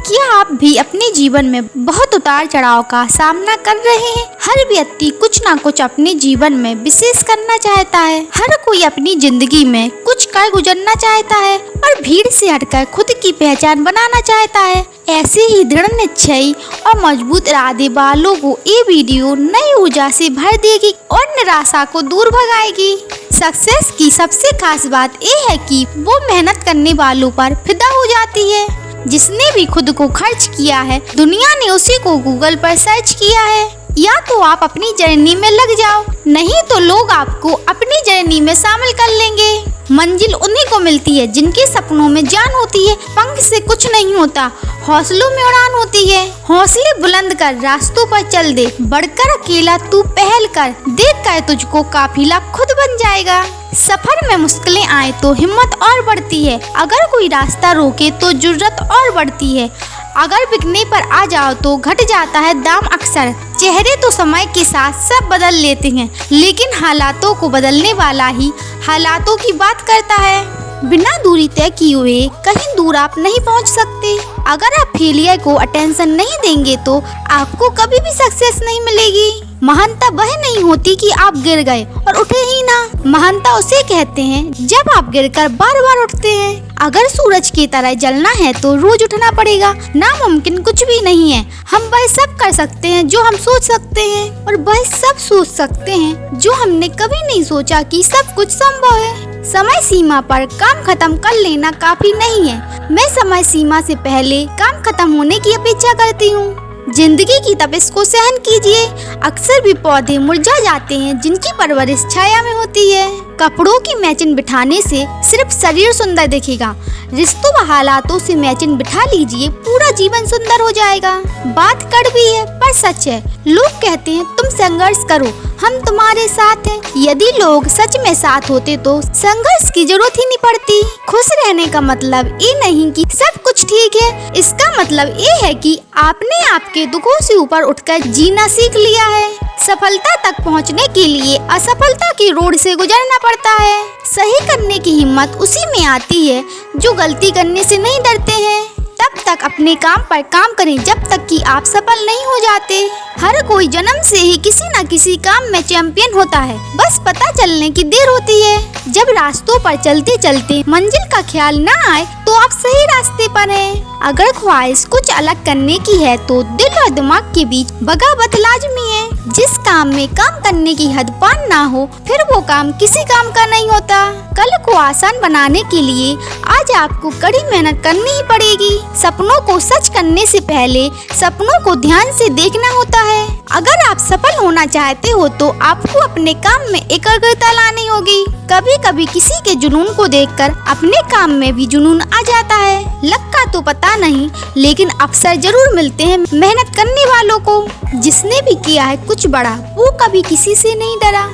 क्या आप भी अपने जीवन में बहुत उतार चढ़ाव का सामना कर रहे हैं? हर व्यक्ति कुछ ना कुछ अपने जीवन में विशेष करना चाहता है। हर कोई अपनी जिंदगी में कुछ कर गुजरना चाहता है और भीड़ से हटकर खुद की पहचान बनाना चाहता है। ऐसे ही दृढ़ निश्चयी और मजबूत इरादे वालों को ये वीडियो नई ऊर्जा से भर देगी और निराशा को दूर भगाएगी। सक्सेस की सबसे खास बात ये है कि वो मेहनत करने वालों पर फिदा हो जाती है। जिसने भी खुद को खर्च किया है, दुनिया ने उसी को गूगल पर सर्च किया है। या तो आप अपनी जर्नी में लग जाओ, नहीं तो लोग आपको अपनी जर्नी में शामिल कर लेंगे। मंजिल उन्हीं को मिलती है जिनके सपनों में जान होती है। पंख से कुछ नहीं होता, हौसलों में उड़ान होती है। हौसले बुलंद कर रास्तों पर चल दे, बढ़कर अकेला तू पहल कर, देख कर तुझको काफिला खुद बन जाएगा। सफर में मुश्किलें आए तो हिम्मत और बढ़ती है, अगर कोई रास्ता रोके तो जुर्रत और बढ़ती है। अगर बिकने पर आ जाओ तो घट जाता है दाम अक्सर। चेहरे तो समय के साथ सब बदल लेते हैं, लेकिन हालातों को बदलने वाला ही हालातों की बात करता है। बिना दूरी तय किए हुए कहीं दूर आप नहीं पहुंच सकते। अगर आप फेलियर को अटेंशन नहीं देंगे तो आपको कभी भी सक्सेस नहीं मिलेगी। महानता वह नहीं होती कि आप गिर गए और उठे ही ना। महानता उसे कहते हैं जब आप गिरकर बार बार उठते हैं। अगर सूरज की तरह जलना है तो रोज उठना पड़ेगा। नामुमकिन कुछ भी नहीं है। हम वह सब कर सकते हैं जो हम सोच सकते हैं, और वह सब सोच सकते हैं जो हमने कभी नहीं सोचा कि सब कुछ संभव है। समय सीमा पर काम खत्म कर लेना काफी नहीं है। मैं समय सीमा से पहले काम खत्म होने की अपेक्षा करती हूँ। जिंदगी की तपिश को सहन कीजिए। अक्सर भी पौधे मुरझा जाते हैं जिनकी परवरिश छाया में होती है। कपड़ों की मैचिंग बिठाने से सिर्फ शरीर सुंदर दिखेगा। रिश्तों व हालातों से मैचिंग बिठा लीजिए, पूरा जीवन सुंदर हो जाएगा। बात कड़वी है पर सच है। लोग कहते हैं तुम संघर्ष करो, हम तुम्हारे साथ हैं। यदि लोग सच में साथ होते तो संघर्ष की जरूरत ही नहीं पड़ती। खुश रहने का मतलब ये नहीं कि सब कुछ ठीक है, इसका मतलब ये है कि आपने आपके दुखों से ऊपर उठकर जीना सीख लिया है। सफलता तक पहुंचने के लिए असफलता की रोड से गुजरना पड़ता है। सही करने की हिम्मत उसी में आती है जो गलती करने से नहीं डरते हैं। तब तक अपने काम पर काम करें जब तक कि आप सफल नहीं हो जाते। हर कोई जन्म से ही किसी न किसी काम में चैंपियन होता है, बस पता चलने की देर होती है। जब रास्तों पर चलते चलते मंजिल का ख्याल न आए तो आप सही रास्ते पर हैं। अगर ख्वाहिश कुछ अलग करने की है तो दिल और दिमाग के बीच बगावत लाजमी है। जिस काम में काम करने की हद पार ना हो फिर वो काम किसी काम का नहीं होता। कल को आसान बनाने के लिए आज आपको कड़ी मेहनत करनी ही पड़ेगी। सपनों को सच करने से पहले सपनों को ध्यान से देखना होता है। अगर आप सफल होना चाहते हो तो आपको अपने काम में एकाग्रता लानी होगी। कभी कभी किसी के जुनून को देखकर अपने काम में भी जुनून आ जाता है। लक का तो पता नहीं, लेकिन अवसर जरूर मिलते हैं मेहनत करने वालों को। जिसने भी किया है कुछ बड़ा वो कभी किसी से नहीं डरा।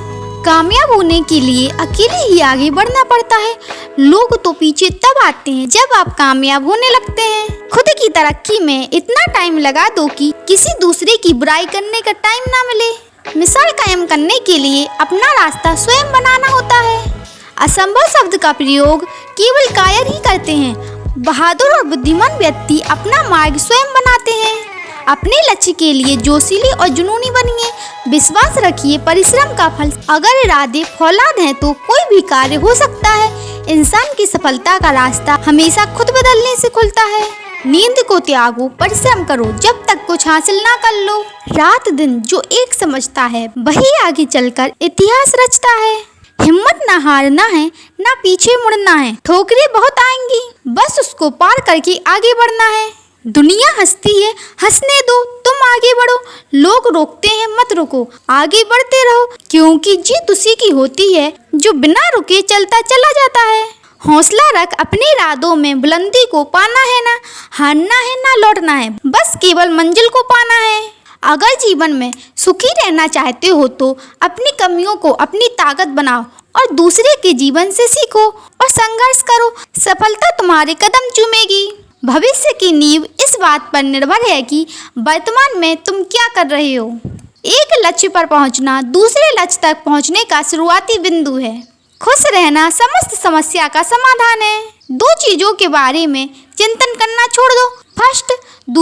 कामयाब होने के लिए अकेले ही आगे बढ़ना पड़ता है। लोग तो पीछे तब आते हैं जब आप कामयाब होने लगते हैं। खुद की तरक्की में इतना टाइम लगा दो कि किसी दूसरे की बुराई करने का टाइम ना मिले। मिसाल कायम करने के लिए अपना रास्ता स्वयं बनाना होता है। असंभव शब्द का प्रयोग केवल कायर ही करते हैं। बहादुर और बुद्धिमान व्यक्ति अपना मार्ग स्वयं बनाते हैं। अपने लक्ष्य के लिए जोशीले और जुनूनी बनिए। विश्वास रखिए परिश्रम का फल। अगर इरादे फौलाद हैं तो कोई भी कार्य हो सकता है। इंसान की सफलता का रास्ता हमेशा खुद बदलने से खुलता है। नींद को त्यागो, परिश्रम करो जब तक कुछ हासिल ना कर लो। रात दिन जो एक समझता है वही आगे चलकर इतिहास रचता है। हिम्मत ना हारना है, ना पीछे मुड़ना है। ठोकरें बहुत आएंगी, बस उसको पार करके आगे बढ़ना है। दुनिया हंसती है, हंसने दो, तुम आगे बढ़ो। लोग रोकते हैं, मत रुको, आगे बढ़ते रहो, क्योंकि जीत उसी की होती है जो बिना रुके चलता चला जाता है। हौसला रख, अपने इरादों में बुलंदी को पाना है, ना हारना है ना लौटना है, बस केवल मंजिल को पाना है। अगर जीवन में सुखी रहना चाहते हो तो अपनी कमियों को अपनी ताकत बनाओ और दूसरे के जीवन से सीखो और संघर्ष करो। सफलता तुम्हारे कदम चूमेगी। भविष्य की नींव इस बात पर निर्भर है कि वर्तमान में तुम क्या कर रहे हो। एक लक्ष्य पर पहुंचना दूसरे लक्ष्य तक पहुंचने का शुरुआती बिंदु है। खुश रहना समस्त समस्या का समाधान है। दो चीजों के बारे में चिंतन करना छोड़ दो। फर्स्ट,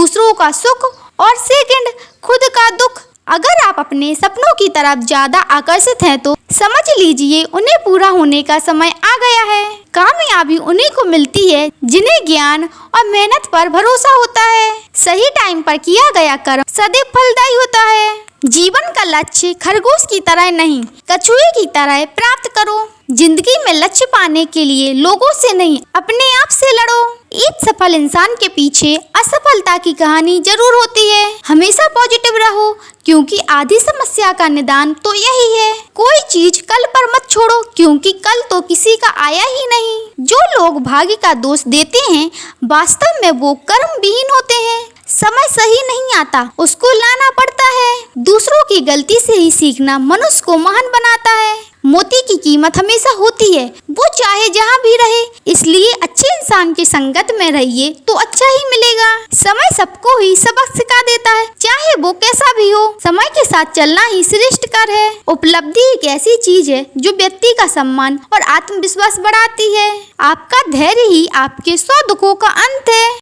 दूसरों का सुख और सेकंड खुद का दुख। अगर आप अपने सपनों की तरफ ज्यादा आकर्षित हैं तो समझ लीजिए उन्हें पूरा होने का समय आ गया है। कामयाबी उन्हीं को मिलती है जिन्हें ज्ञान और मेहनत पर भरोसा होता है। सही टाइम पर किया गया कर्म सदैव फलदायी होता है। जीवन का लक्ष्य खरगोश की तरह नहीं, कछुए की तरह प्राप्त करो। जिंदगी में लक्ष्य पाने के लिए लोगों से नहीं, अपने आप से लड़ो। एक सफल इंसान के पीछे असफलता की कहानी जरूर होती है। हमेशा पॉजिटिव रहो, क्योंकि आधी समस्या का निदान तो यही है। कोई चीज कल पर मत छोड़ो, क्योंकि कल तो किसी का आया ही नहीं। जो लोग भाग्य का दोष देते हैं, वास्तव में वो कर्मविहीन होते हैं। समय सही नहीं आता, उसको लाना पड़ता है। दूसरों की गलती से ही सीखना मनुष्य को महान बनाता है। मोती की कीमत हमेशा होती है, वो चाहे जहाँ भी रहे। इसलिए अच्छे इंसान की संगत में रहिए तो अच्छा ही मिलेगा। समय सबको ही सबक सिखा देता है, चाहे वो कैसा भी हो। समय के साथ चलना ही श्रेष्ठ कार्य है। उपलब्धि एक ऐसी चीज है जो व्यक्ति का सम्मान और आत्मविश्वास बढ़ाती है। आपका धैर्य ही आपके 100 दुखों का अंत है।